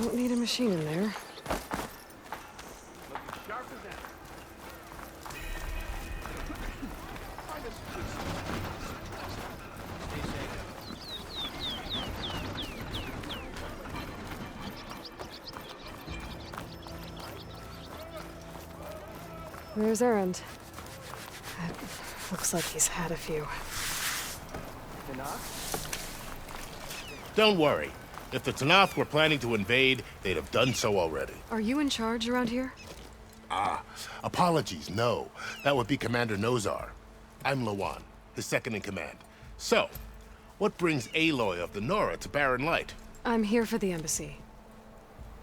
Don't need a machine in there. Looking sharp as ever. Find us a good Stay safe. Where's Errand? Looks like he's had a few. Don't worry. If the Tanakh were planning to invade, they'd have done so already. Are you in charge around here? Apologies, no. That would be Commander Nozar. I'm Lawan, his second in command. So, what brings Aloy of the Nora to Barren Light? I'm here for the embassy.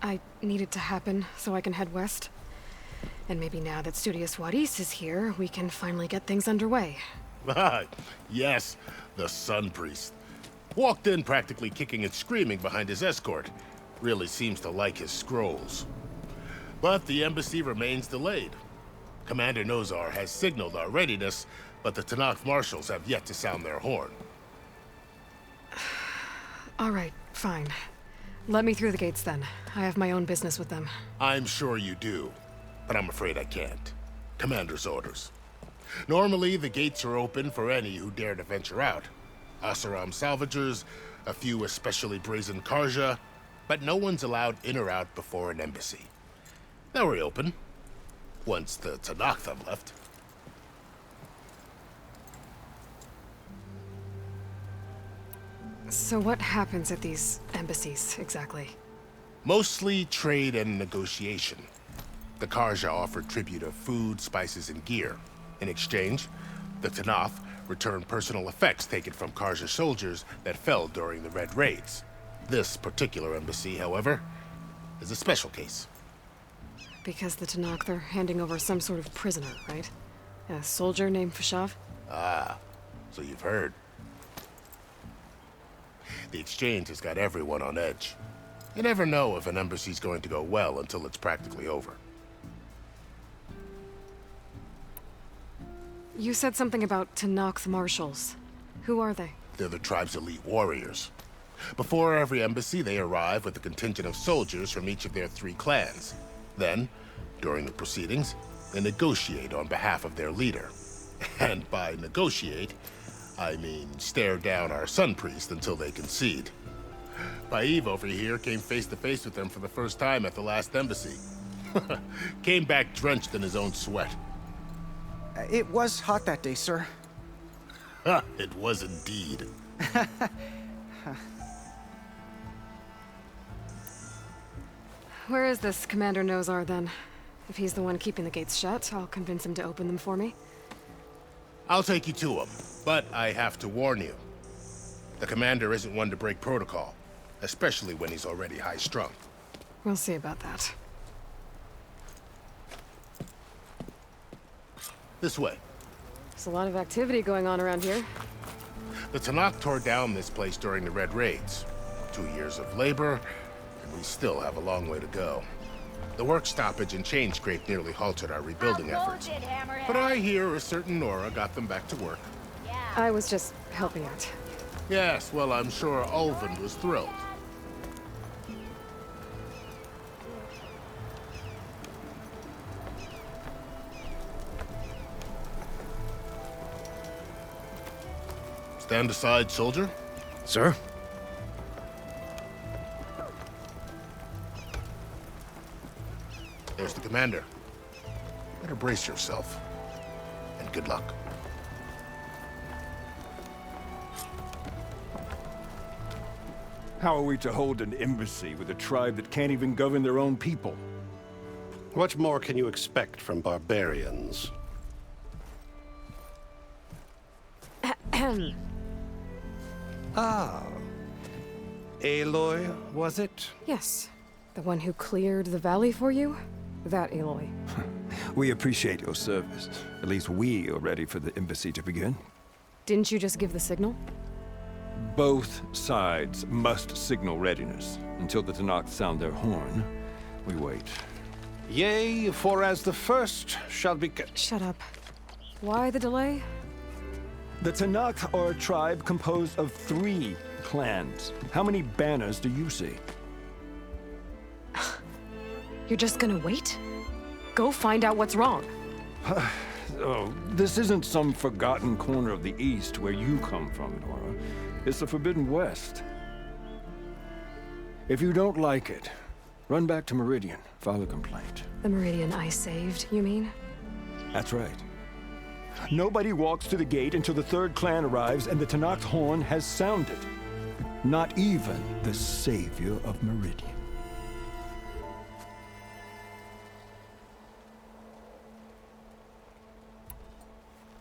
I need it to happen so I can head west. And maybe now that Studious Wadis is here, we can finally get things underway. Yes, the Sun Priest. Walked in practically kicking and screaming behind his escort. Really seems to like his scrolls. But the embassy remains delayed. Commander Nozar has signaled our readiness, but the Tanakh marshals have yet to sound their horn. All right, fine. Let me through the gates then. I have my own business with them. I'm sure you do, but I'm afraid I can't. Commander's orders. Normally, the gates are open for any who dare to venture out. Asaram salvagers, a few especially brazen Karja, but no one's allowed in or out before an embassy. They'll reopen, once the Tanakh have left. So what happens at these embassies, exactly? Mostly trade and negotiation. The Karja offer tribute of food, spices, and gear. In exchange, the Tanakh return personal effects taken from Karja soldiers that fell during the Red Raids. This particular embassy, however, is a special case. Because the Tanakh, they're handing over some sort of prisoner, right? A soldier named Fashav? Ah, so you've heard. The exchange has got everyone on edge. You never know if an embassy's going to go well until it's practically over. You said something about Tanakh marshals. Who are they? They're the tribe's elite warriors. Before every embassy, they arrive with a contingent of soldiers from each of their 3 clans. Then, during the proceedings, they negotiate on behalf of their leader. And by negotiate, I mean stare down our Sun Priest until they concede. Paev over here came face to face with them for the first time at the last embassy. Came back drenched in his own sweat. It was hot that day, sir. It was indeed. Where is this Commander Nozar, then? If he's the one keeping the gates shut, I'll convince him to open them for me. I'll take you to him, but I have to warn you. The commander isn't one to break protocol, especially when he's already high-strung. We'll see about that. This way. There's a lot of activity going on around here. The Tanakh tore down this place during the Red Raids. 2 years of labor, and we still have a long way to go. The work stoppage and chain scrape nearly halted our rebuilding efforts. But I hear a certain Nora got them back to work. I was just helping out. Yes, well, I'm sure Ulvund was thrilled. Stand aside, soldier. Sir? There's the commander. Better brace yourself. And good luck. How are we to hold an embassy with a tribe that can't even govern their own people? What more can you expect from barbarians? Ah. Aloy, was it? Yes. The one who cleared the valley for you? That Aloy. We appreciate your service. At least we are ready for the embassy to begin. Didn't you just give the signal? Both sides must signal readiness. Until the Tanakh sound their horn, we wait. Yea, for as the first shall be... Shut up. Why the delay? The Tanakh are a tribe composed of 3 clans. How many banners do you see? You're just gonna wait? Go find out what's wrong. Oh, this isn't some forgotten corner of the East where you come from, Nora. It's the Forbidden West. If you don't like it, run back to Meridian, file a complaint. The Meridian I saved, you mean? That's right. Nobody walks to the gate until the third clan arrives and the Tenakth horn has sounded. Not even the savior of Meridian.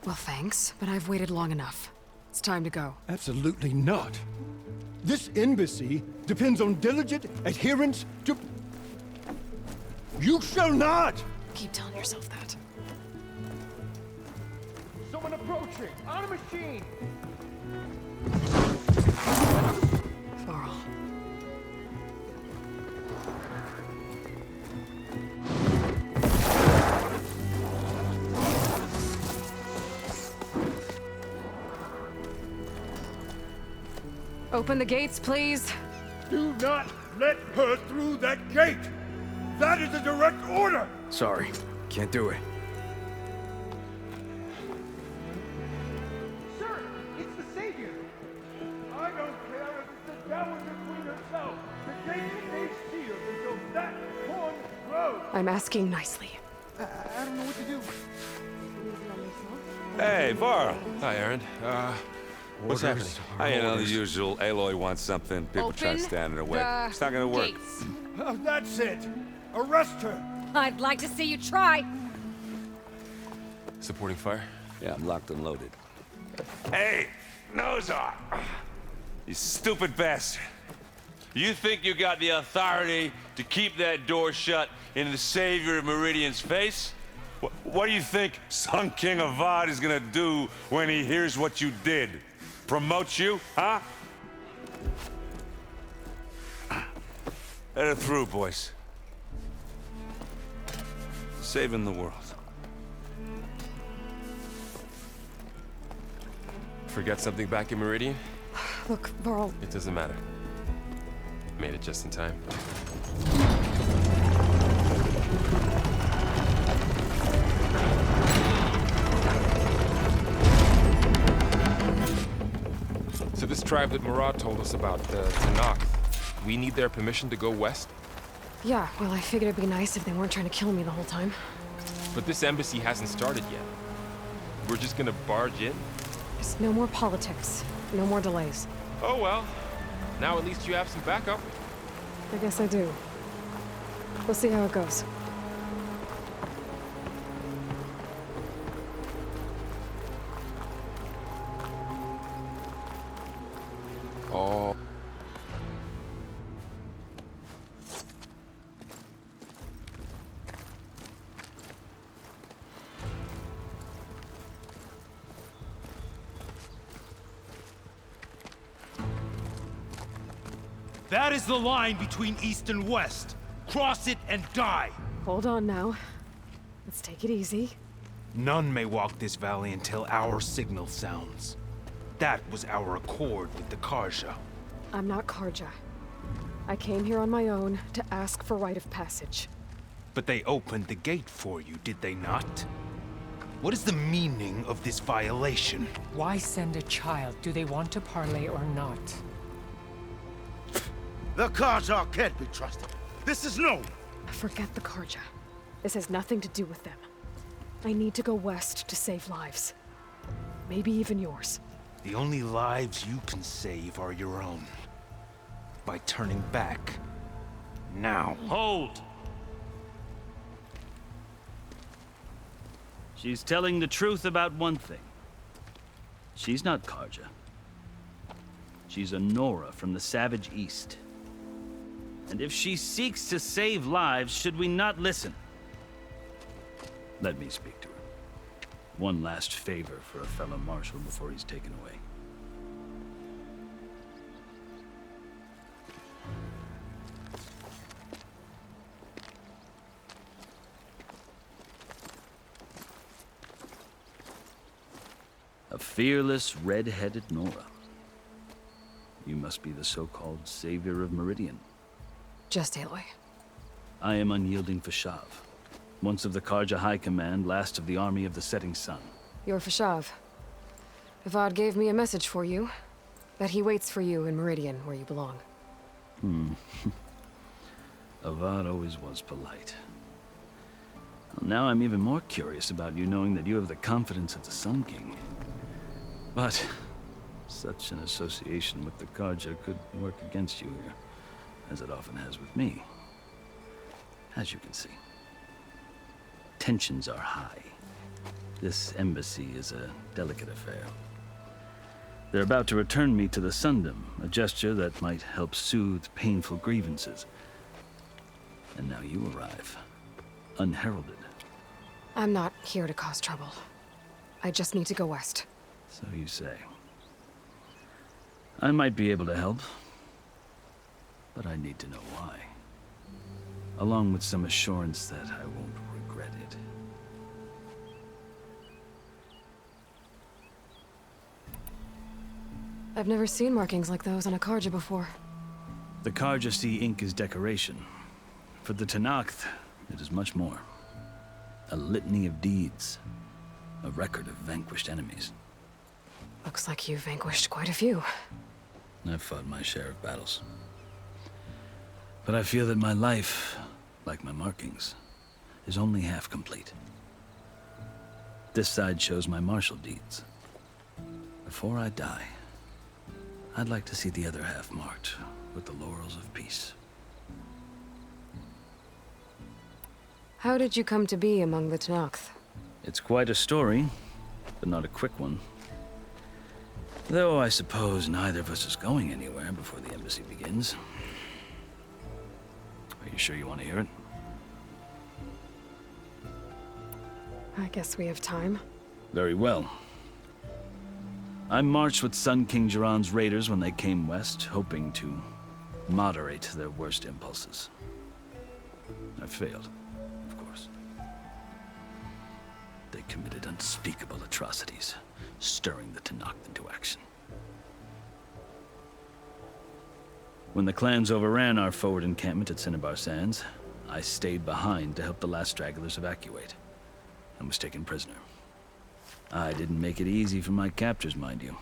Well, thanks, but I've waited long enough. It's time to go. Absolutely not. This embassy depends on diligent adherence to... You shall not! Keep telling yourself that. Someone approaching! On a machine! Varl. Open the gates, please. Do not let her through that gate! That is a direct order! Sorry, can't do it. Sir, it's the Savior! I don't care if it's the Dowager Queen herself! The gate stays sealed until that horn blows! I'm asking nicely. I don't know what to do. Hey, Varl. Hi, Aaron. What's happening? I know the usual. Aloy wants something. People try to Open stand in her way. the It's not gonna work. gates. Oh, that's it! Arrest her! I'd like to see you try. Supporting fire? Yeah, I'm locked and loaded. Hey, Nozar! You stupid bastard. You think you got the authority to keep that door shut in the savior of Meridian's face? What do you think Sun King Avad is gonna do when he hears what you did? Promote you, huh? Let her through, boys. Saving the world. Forget something back in Meridian? Look, Varl, It doesn't matter. Made it just in time. So this tribe that Murad told us about, the Tenakth, we need their permission to go west? yeah, well, I figured it'd be nice if they weren't trying to kill me the whole time. But this embassy hasn't started yet. We're just gonna barge in? Just no more politics. No more delays. Oh well. Now at least you have some backup. I guess I do. We'll see how it goes. Oh. That is the line between East and West. Cross it and die! Hold on now. Let's take it easy. None may walk this valley until our signal sounds. That was our accord with the Karja. I'm not Karja. I came here on my own to ask for rite of passage. But they opened the gate for you, did they not? What is the meaning of this violation? Why send a child? Do they want to parley or not? The Karja can't be trusted. This is known. Forget the Karja. This has nothing to do with them. I need to go west to save lives. Maybe even yours. The only lives you can save are your own. By turning back. Now. Hold! She's telling the truth about one thing. She's not Karja. She's a Nora from the Savage East. And if she seeks to save lives, should we not listen? Let me speak to her. One last favor for a fellow marshal before he's taken away. A fearless, red-headed Nora. You must be the so-called savior of Meridian. Just Aloy. I am unyielding Fashav, once of the Karja High Command, last of the Army of the Setting Sun. You're Fashav. Avad gave me a message for you. That he waits for you in Meridian, where you belong. Avad always was polite. Well, now I'm even more curious about you knowing that you have the confidence of the Sun King. But such an association with the Karja could work against you here, as it often has with me. As you can see, tensions are high. This embassy is a delicate affair. They're about to return me to the Sundom, a gesture that might help soothe painful grievances. And now you arrive, unheralded. I'm not here to cause trouble. I just need to go west. So you say. I might be able to help, but I need to know why. Along with some assurance that I won't regret it. I've never seen markings like those on a Karja before. The Karja see ink as decoration. For the Tenakth, it is much more. A litany of deeds. A record of vanquished enemies. Looks like you've vanquished quite a few. I've fought my share of battles. But I feel that my life, like my markings, is only half complete. This side shows my martial deeds. Before I die, I'd like to see the other half marked with the laurels of peace. How did you come to be among the Tenakth? It's quite a story, but not a quick one. Though I suppose neither of us is going anywhere before the embassy begins. Are you sure you want to hear it? I guess we have time. Very well. I marched with Sun King Jiran's raiders when they came west, hoping to moderate their worst impulses. I failed, of course. They committed unspeakable atrocities, stirring the Tenakth into action. When the clans overran our forward encampment at Cinnabar Sands, I stayed behind to help the last stragglers evacuate, and was taken prisoner. I didn't make it easy for my captors, mind you.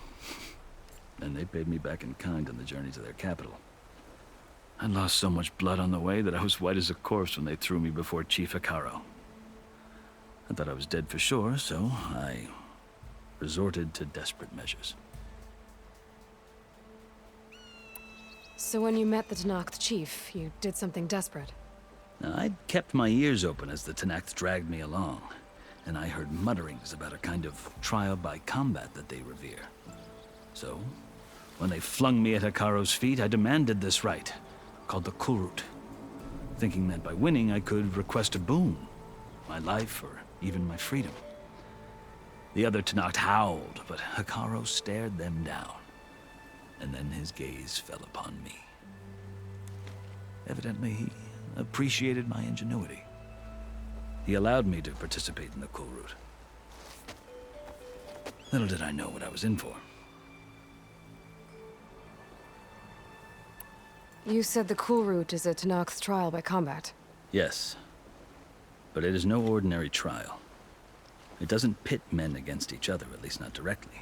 And they paid me back in kind on the journey to their capital. I lost so much blood on the way that I was white as a corpse when they threw me before Chief Hikaro. I thought I was dead for sure, so I resorted to desperate measures. So when you met the Tenakth chief, you did something desperate? Now, I'd kept my ears open as the Tenakth dragged me along, and I heard mutterings about a kind of trial by combat that they revere. So, when they flung me at Hikaro's feet, I demanded this right, called the Kulrut, thinking that by winning I could request a boon, my life or even my freedom. The other Tenakth howled, but Hikaro stared them down, and then his gaze fell upon me. Evidently, he appreciated my ingenuity. He allowed me to participate in the Kulrut. Little did I know what I was in for. You said the Kulrut is a Tenakth trial by combat. Yes, but it is no ordinary trial. It doesn't pit men against each other, at least not directly.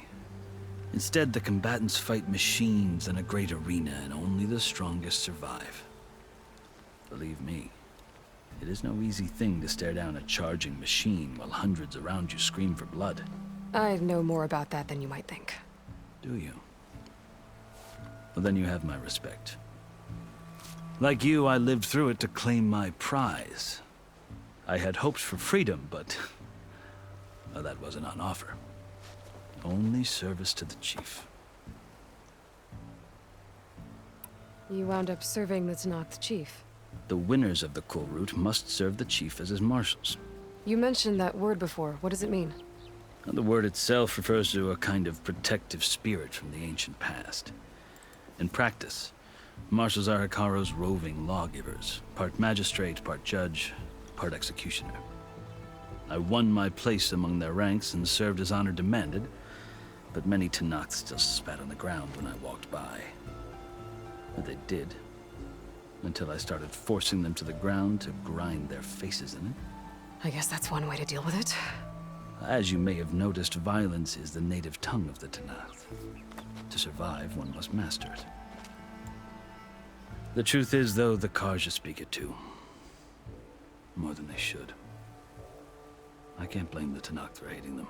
Instead, the combatants fight machines in a great arena, and only the strongest survive. Believe me, it is no easy thing to stare down a charging machine while hundreds around you scream for blood. I know more about that than you might think. Do you? Well, then you have my respect. Like you, I lived through it to claim my prize. I had hoped for freedom, but well, that wasn't on offer. Only service to the chief. You wound up serving the Tenakth chief. The winners of the Kulrut must serve the chief as his marshals. You mentioned that word before. What does it mean? The word itself refers to a kind of protective spirit from the ancient past. In practice, marshals are Hikaro's roving lawgivers, part magistrate, part judge, part executioner. I won my place among their ranks and served as honor demanded, but many Tenakth still spat on the ground when I walked by. But they did. until I started forcing them to the ground to grind their faces in it. I guess that's one way to deal with it. As you may have noticed, violence is the native tongue of the Tanakh. To survive, one must master it. The truth is, though, the Karja speak it too. More than they should. I can't blame the Tanakh for hating them.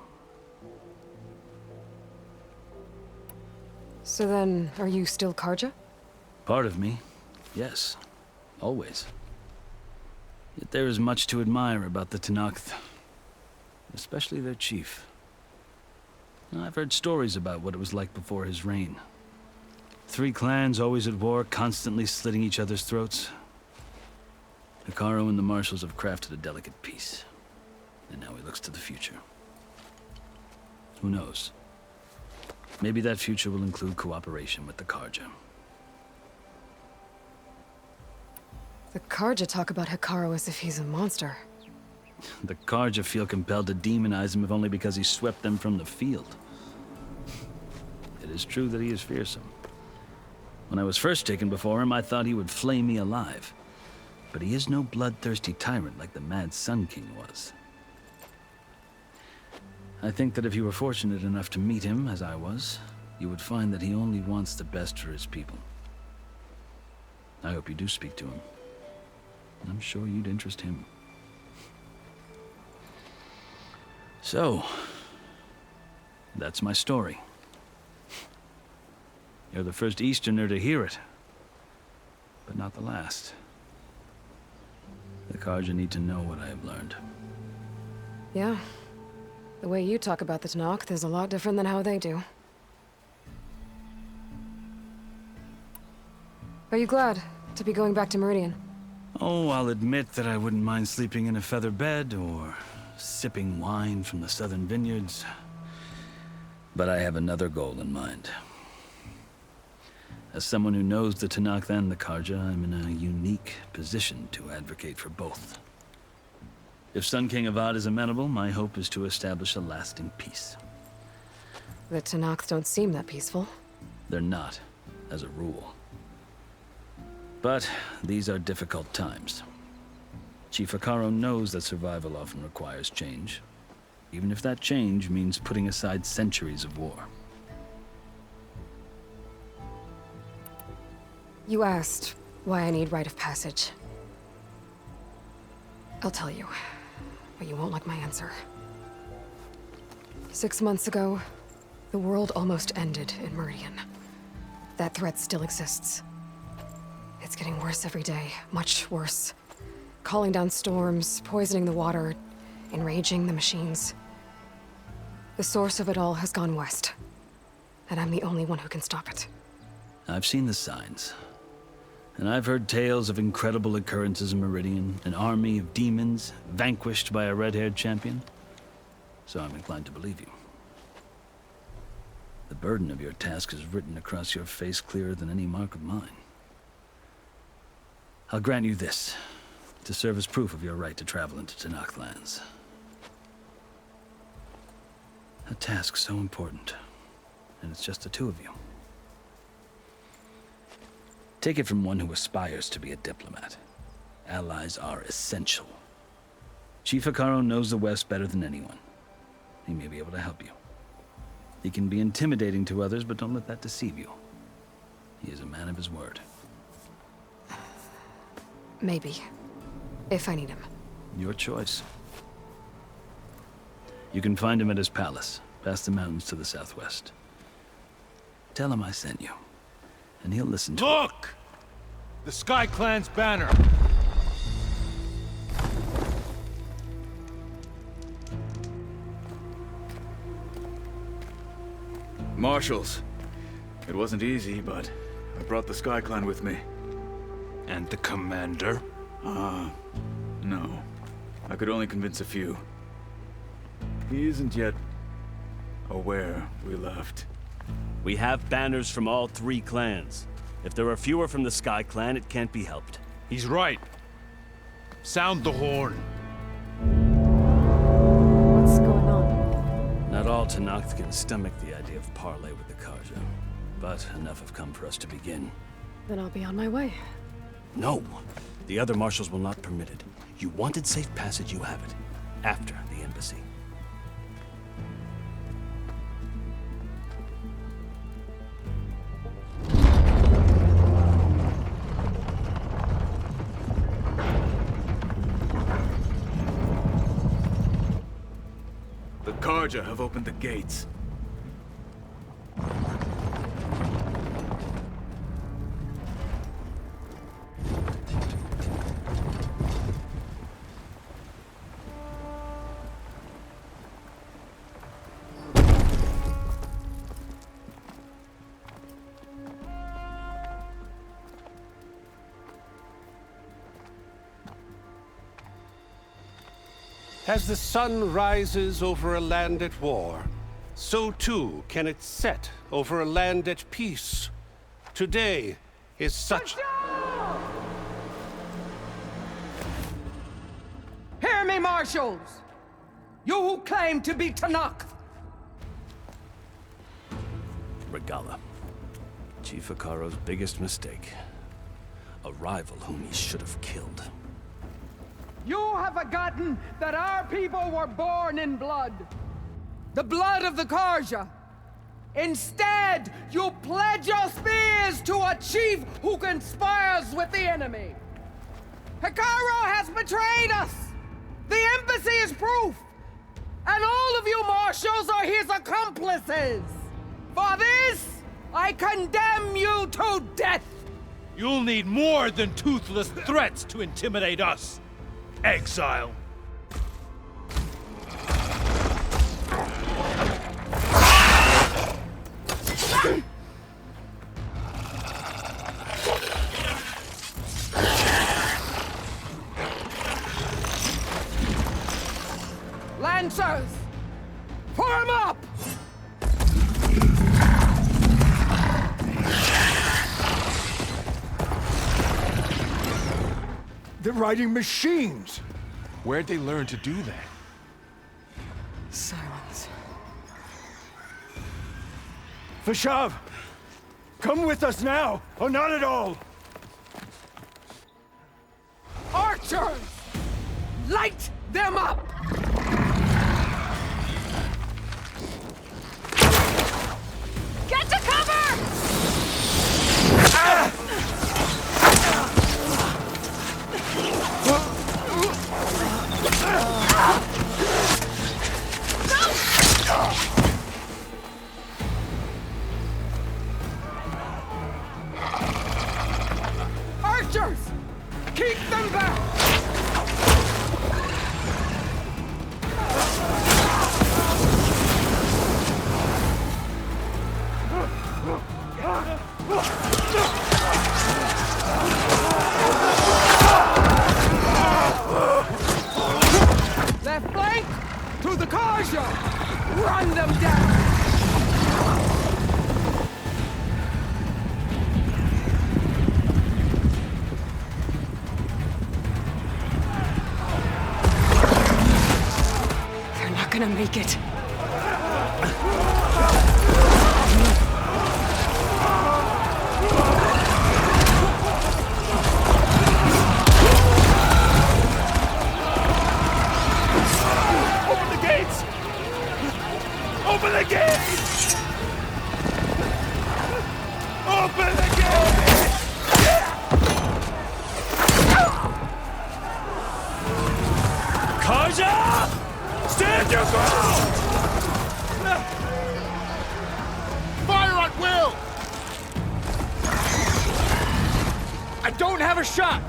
So then, are you still Karja? Part of me, yes. Always. Yet there is much to admire about the Tanakh, especially their chief. I've heard stories about what it was like before his reign. 3 clans always at war, constantly slitting each other's throats. Hekarro and the marshals have crafted a delicate peace. And now he looks to the future. Who knows? Maybe that future will include cooperation with the Karja. The Karja talk about Hekarro as if he's a monster. The Karja feel compelled to demonize him if only because he swept them from the field. It is true that he is fearsome. When I was first taken before him, I thought he would flay me alive. But he is no bloodthirsty tyrant like the Mad Sun King was. I think that if you were fortunate enough to meet him, as I was, you would find that he only wants the best for his people. I hope you do speak to him. I'm sure you'd interest him. So, that's my story. You're the first Easterner to hear it, but not the last. The Karja need to know what I have learned. Yeah. The way you talk about the Tanakh is a lot different than how they do. Are you glad to be going back to Meridian? Oh, I'll admit that I wouldn't mind sleeping in a feather bed or sipping wine from the southern vineyards. But I have another goal in mind. As someone who knows the Tanakh and the Karja, I'm in a unique position to advocate for both. If Sun King Avad is amenable, my hope is to establish a lasting peace. The Tanakh don't seem that peaceful. They're not, as a rule. But these are difficult times. Chief Hekarro knows that survival often requires change, even if that change means putting aside centuries of war. You asked why I need rite of passage. I'll tell you, but you won't like my answer. 6 months ago, the world almost ended in Meridian. That threat still exists. It's getting worse every day, much worse. Calling down storms, poisoning the water, enraging the machines. The source of it all has gone west, and I'm the only one who can stop it. I've seen the signs. And I've heard tales of incredible occurrences in Meridian, an army of demons vanquished by a red-haired champion. So I'm inclined to believe you. The burden of your task is written across your face clearer than any mark of mine. I'll grant you this, to serve as proof of your right to travel into Tanakh lands. A task so important, and it's just the 2 of you. Take it from one who aspires to be a diplomat. Allies are essential. Chief Hekarro knows the West better than anyone. He may be able to help you. He can be intimidating to others, but don't let that deceive you. He is a man of his word. Maybe. If I need him. Your choice. You can find him at his palace, past the mountains to the southwest. Tell him I sent you, and he'll listen to it. Look! The Sky Clan's banner! Marshals. It wasn't easy, but I brought the Sky Clan with me. And the commander? No. I could only convince a few. He isn't yet aware we left. We have banners from all 3 clans. If there are fewer from the Sky Clan, it can't be helped. He's right. Sound the horn. What's going on? Not all Tanakh can stomach the idea of parley with the Karja, but enough have come for us to begin. Then I'll be on my way. No. The other marshals will not permit it. You wanted safe passage, you have it. After the embassy. The Karja have opened the gates. As the sun rises over a land at war, so too can it set over a land at peace. Today is such... Hear me, marshals! You who claim to be Tanakh! Regala. Chief Akaro's biggest mistake. A rival whom he should have killed. You have forgotten that our people were born in blood. The blood of the Karja. Instead, you pledge your spears to a chief who conspires with the enemy. Hikaru has betrayed us. The embassy is proof. And all of you marshals are his accomplices. For this, I condemn you to death. You'll need more than toothless threats to intimidate us. Exile. Lancers, form up! They're riding machines! Where'd they learn to do that? Silence. Vashav! Come with us now, or not at all! Archers! Light them up! Get to cover! Archers! Keep them back! Left flank to the Karja! Run them down! They're not gonna make it. Open the gates! Open the gates! Open the gates! Karja! Stand your ground! Fire at will! I don't have a shot!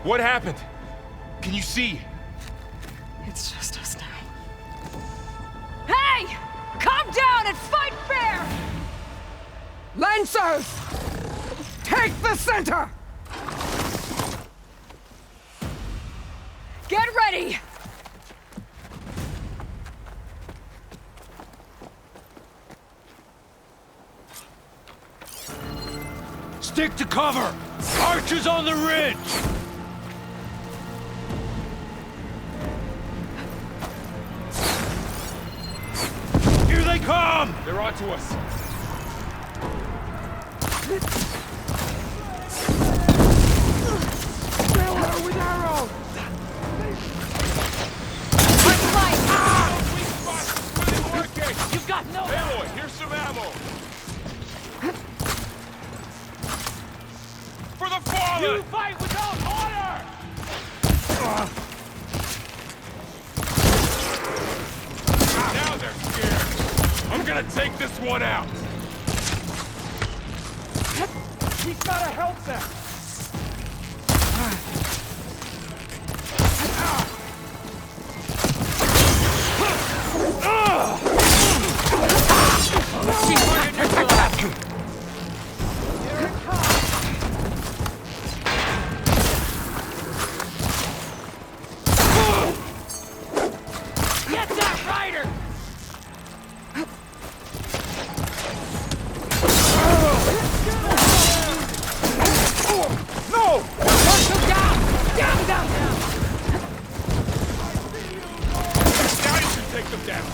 What happened? Can you see? It's just us now. Hey! Calm down and fight fair! Lancers! Take the center! Get ready! Stick to cover! Archers on the ridge! Here they come! They're onto us. Kill her with arrows! You've got no ammo! Here's some ammo! For the fallen! You fight without honor! Now they're scared! I'm gonna take this one out! He's gotta help them! Get that rider! No! Down! Now you can take them down!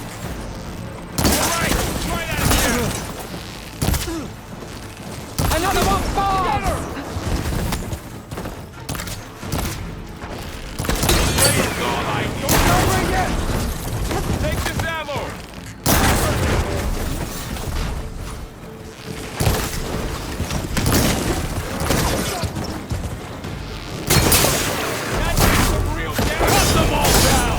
Alright, try that again! Another one falls! It's all I need! Take this ammo! That's some real damage! Cut them all down!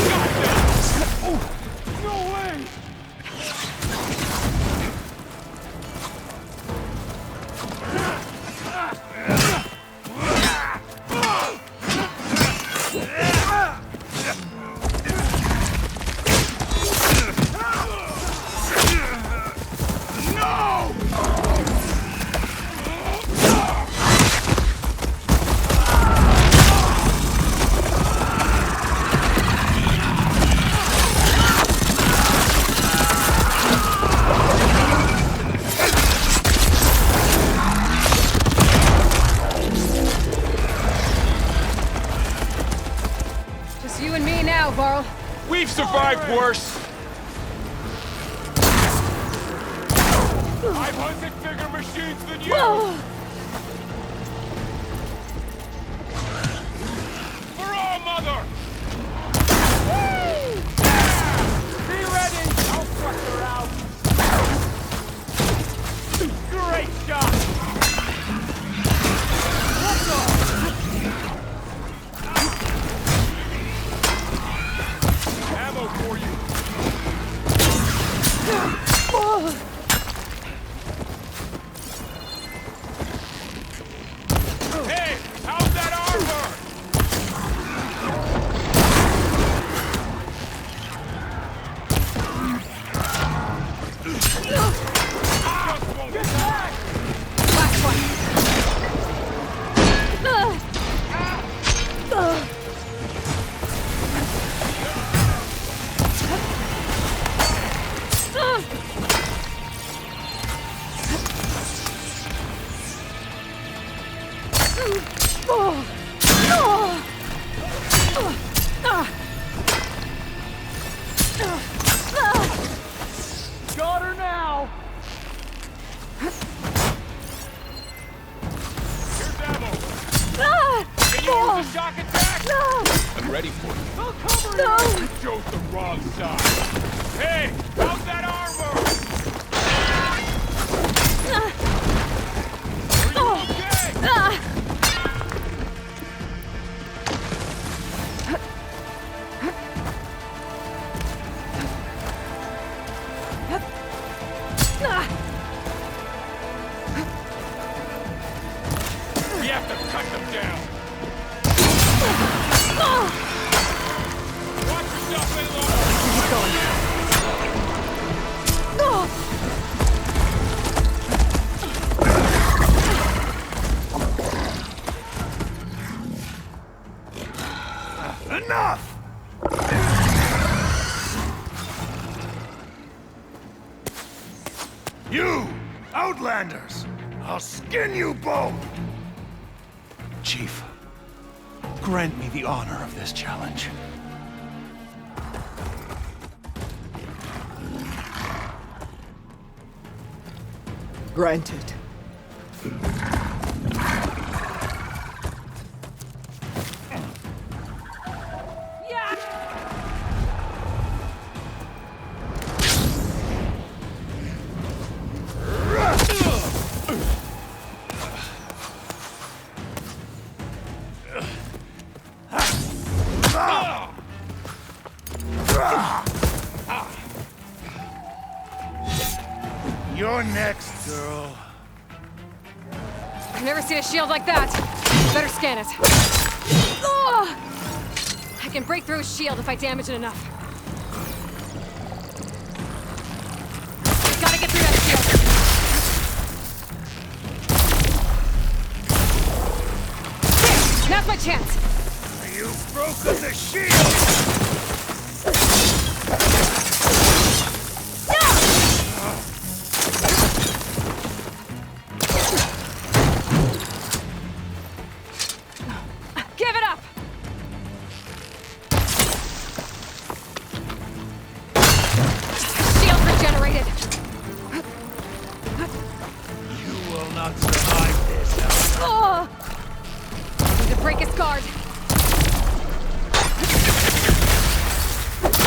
Got them! No way! Just you and me now, Varl. We've survived worse! I've hunted bigger machines than you! For all, Mother! Be ready! I'll crush her out! Great shot! What the? Ammo for you! Hey, how's that armor? Just won't attack! Last one. Got her now! Here's ammo! Can you use the shock attack? I'm ready for it. I'll cover you! You chose the wrong side! Hey, how's that armor? Are you okay? We have to cut them down! Watch yourself, Aloy! Keep going. You! Outlanders! I'll skin you both! Chief, grant me the honor of this challenge. Granted. You're next, girl. I've never seen a shield like that. Better scan it. Ugh! I can break through a shield if I damage it enough. Gotta get through that shield. There! Now's my chance. You've broken the shield! Give it up! Shield regenerated. You will not survive this. Oh! Need to break his guard.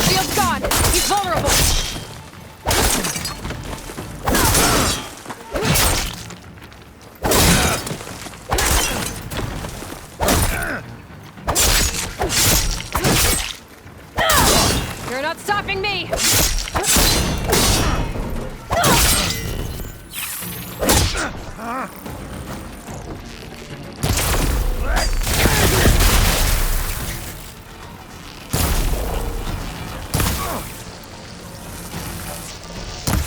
Shield's gone. He's vulnerable. You're not stopping me!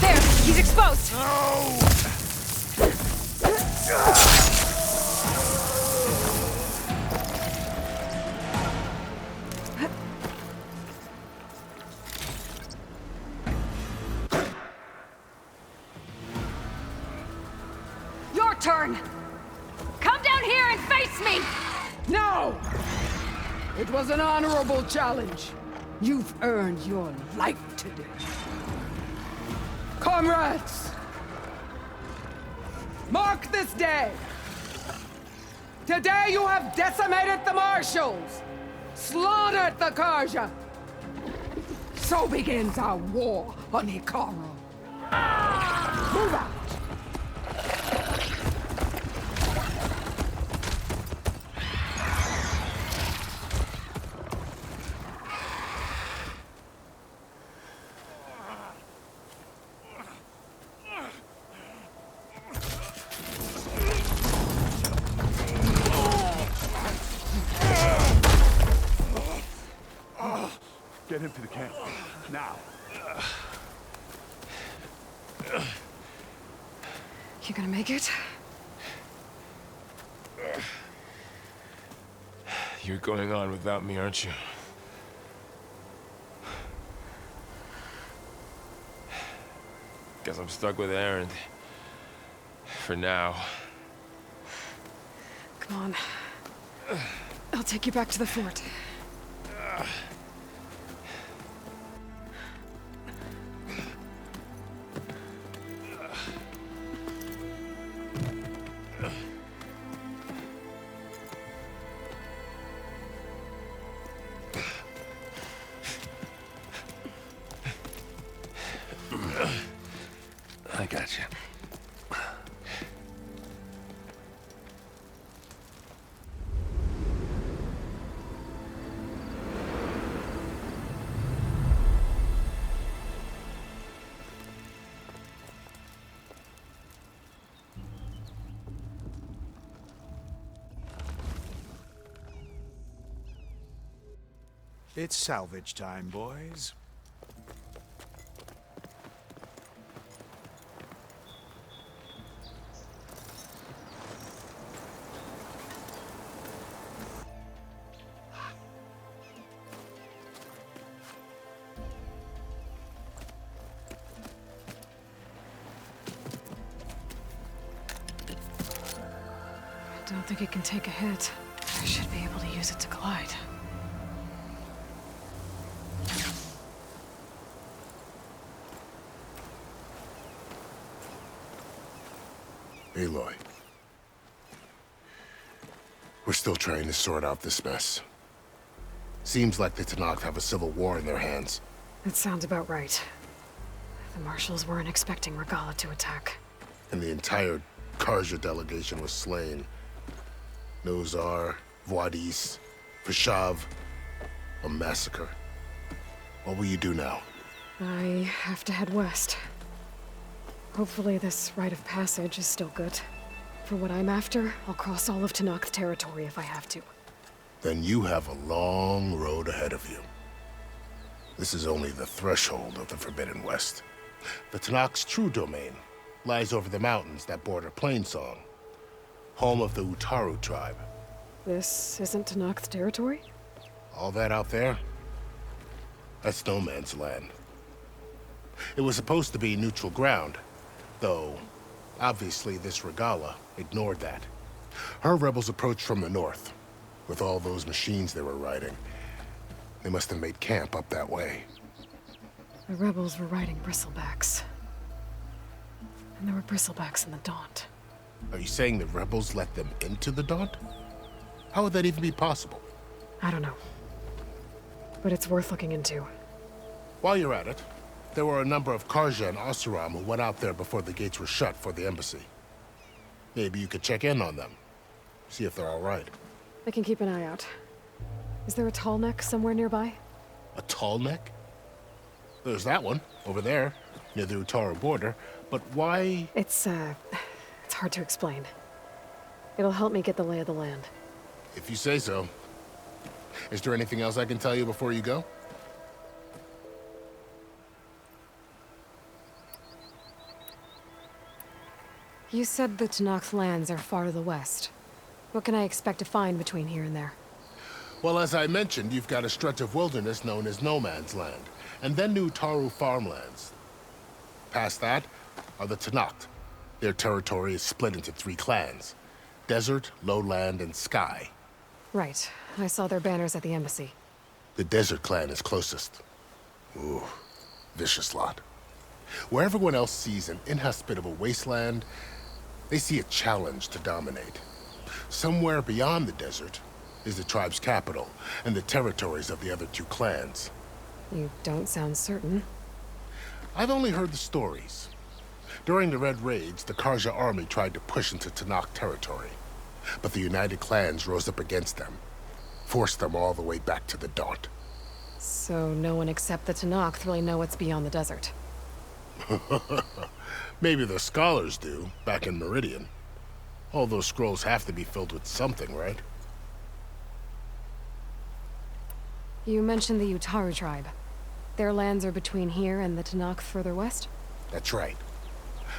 There! He's exposed! Your turn! Come down here and face me! No! It was an honorable challenge. You've earned your life today. Comrades! Mark this day! Today you have decimated the Marshals! Slaughtered the Karja! So begins our war on Hikaru. Move out! Get him to the camp. Now. You gonna make it? You're going on without me, aren't you? Guess I'm stuck with Aaron. For now. Come on. I'll take you back to the fort. I got you. It's salvage time, boys. don't think it can take a hit. I should be able to use it to glide. Aloy. We're still trying to sort out this mess. Seems like the Tenakth have a civil war in their hands. That sounds about right. The marshals weren't expecting Regala to attack. And the entire Karja delegation was slain. Nozar, Voidis, Vashav. A massacre. What will you do now? I have to head west. Hopefully this rite of passage is still good. For what I'm after, I'll cross all of Tenakth territory if I have to. Then you have a long road ahead of you. This is only the threshold of the Forbidden West. The Tenakth's true domain lies over the mountains that border Plainsong, home of the Utaru tribe. This isn't Tenakth territory? All that out there? That's no man's land. It was supposed to be neutral ground, though obviously this Regala ignored that. Her rebels approached from the north, with all those machines they were riding. They must have made camp up that way. The rebels were riding bristlebacks. And there were bristlebacks in the Daunt. Are you saying the rebels let them into the Daunt? How would that even be possible? I don't know. But it's worth looking into. While you're at it, there were a number of Karja and Oseram who went out there before the gates were shut for the embassy. Maybe you could check in on them. See if they're all right. I can keep an eye out. Is there a tall neck somewhere nearby? A tall neck? There's that one, over there, near the Utaru border. But why? It's hard to explain. It'll help me get the lay of the land. If you say so. Is there anything else I can tell you before you go? You said the Tenakth lands are far to the west. What can I expect to find between here and there? Well, as I mentioned, you've got a stretch of wilderness known as No Man's Land, and then the Utaru farmlands. Past that are the Tenakth. Their territory is split into 3 clans: Desert, Lowland, and Sky. Right. I saw their banners at the embassy. The Desert clan is closest. Ooh, vicious lot. Where everyone else sees an inhospitable wasteland, they see a challenge to dominate. Somewhere beyond the desert is the tribe's capital and the territories of the other 2 clans. You don't sound certain. I've only heard the stories. During the Red Raids, the Karja army tried to push into Tenakth territory, but the United Clans rose up against them, forced them all the way back to the Daunt. So no one except the Tenakth really know what's beyond the desert. Maybe the scholars do, back in Meridian. All those scrolls have to be filled with something, right? You mentioned the Utaru tribe. Their lands are between here and the Tenakth further west? That's right.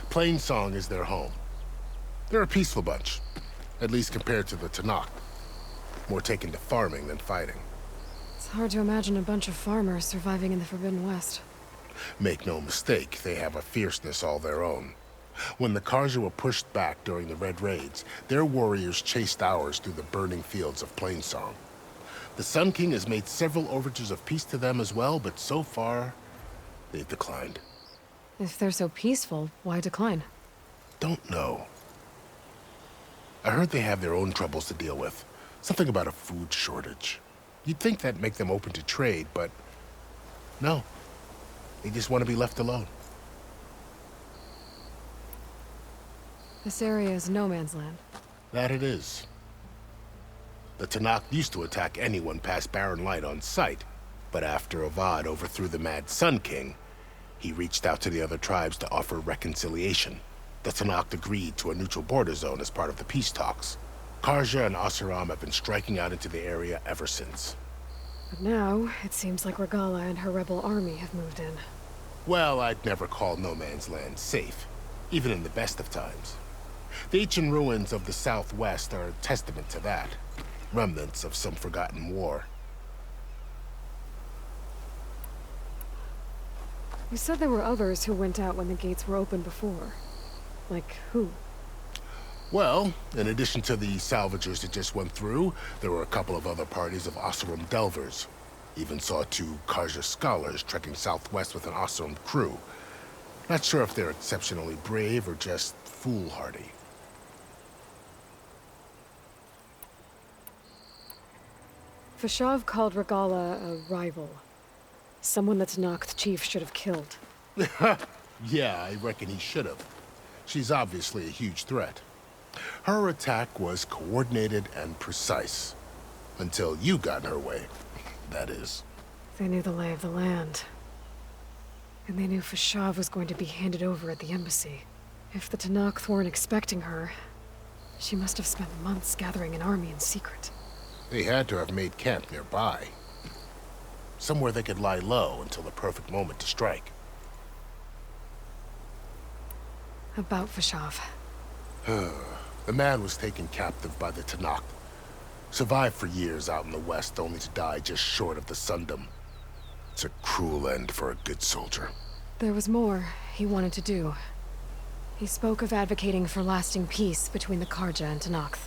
Plainsong is their home. They're a peaceful bunch, at least compared to the Tenakth. More taken to farming than fighting. It's hard to imagine a bunch of farmers surviving in the Forbidden West. Make no mistake, they have a fierceness all their own. When the Karja were pushed back during the Red Raids, their warriors chased ours through the burning fields of Plainsong. The Sun King has made several overtures of peace to them as well, but so far, they've declined. If they're so peaceful, why decline? Don't know. I heard they have their own troubles to deal with. Something about a food shortage. You'd think that'd make them open to trade, but no. They just want to be left alone. This area is no man's land. That it is. The Tenakth used to attack anyone past Barren Light on sight, but after Avad overthrew the Mad Sun King, he reached out to the other tribes to offer reconciliation. The Tenakth agreed to a neutral border zone as part of the peace talks. Karja and Oseram have been striking out into the area ever since. But now, it seems like Regala and her rebel army have moved in. Well, I'd never call No Man's Land safe, even in the best of times. The ancient ruins of the Southwest are a testament to that. Remnants of some forgotten war. You said there were others who went out when the gates were open before. Like who? Well, in addition to the salvagers that just went through, there were a couple of other parties of Oseram delvers. Even saw 2 Karja scholars trekking southwest with an Oseram crew. Not sure if they're exceptionally brave or just foolhardy. Fashav called Regala a rival. Someone that Tanakh chief should have killed. Yeah, I reckon he should have. She's obviously a huge threat. Her attack was coordinated and precise. Until you got in her way, that is. They knew the lay of the land. And they knew Fashav was going to be handed over at the embassy. If the Tanakh weren't expecting her, she must have spent months gathering an army in secret. They had to have made camp nearby. Somewhere they could lie low until the perfect moment to strike. About Fashav. The man was taken captive by the Tanakh. Survived for years out in the west, only to die just short of the Sundom. It's a cruel end for a good soldier. There was more he wanted to do. He spoke of advocating for lasting peace between the Karja and Tanakh.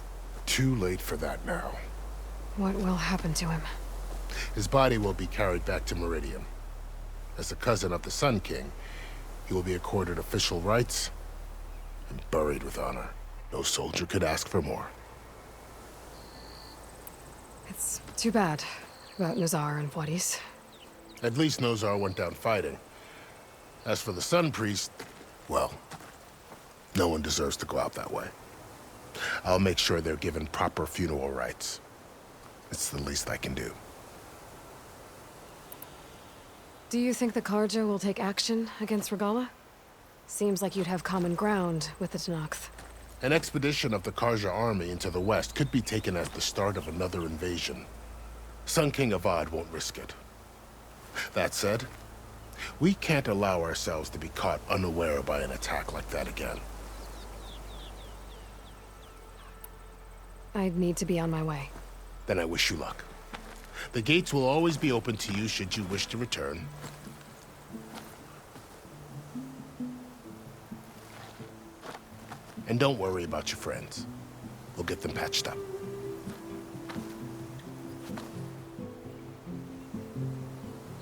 Too late for that now. What will happen to him? His body will be carried back to Meridian. As a cousin of the Sun King, he will be accorded official rights and buried with honor. No soldier could ask for more. It's too bad about Nazar and Wadis. At least Nozar went down fighting. As for the Sun Priest, well, no one deserves to go out that way. I'll make sure they're given proper funeral rites. It's the least I can do. Do you think the Karja will take action against Regala? Seems like you'd have common ground with the Tanakh. An expedition of the Karja army into the west could be taken as the start of another invasion. Sun King Avad won't risk it. That said, we can't allow ourselves to be caught unaware by an attack like that again. I'd need to be on my way. Then I wish you luck. The gates will always be open to you should you wish to return. And don't worry about your friends. We'll get them patched up.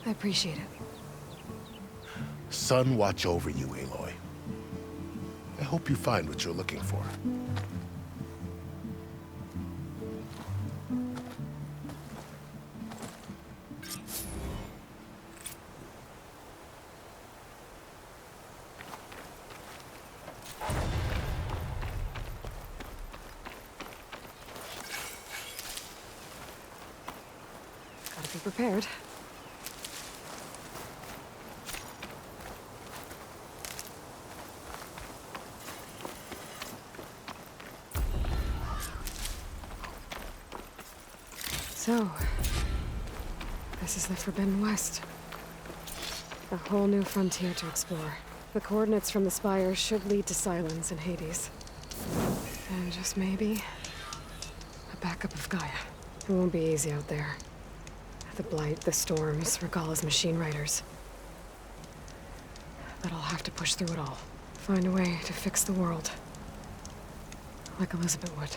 I appreciate it. Sun watch over you, Aloy. I hope you find what you're looking for. Gotta be prepared. So, this is the Forbidden West. A whole new frontier to explore. The coordinates from the spire should lead to Silence and Hades. And just maybe, a backup of Gaia. It won't be easy out there. The Blight, the Storms, Regala's machine riders. But I'll have to push through it all. Find a way to fix the world. Like Elizabeth would.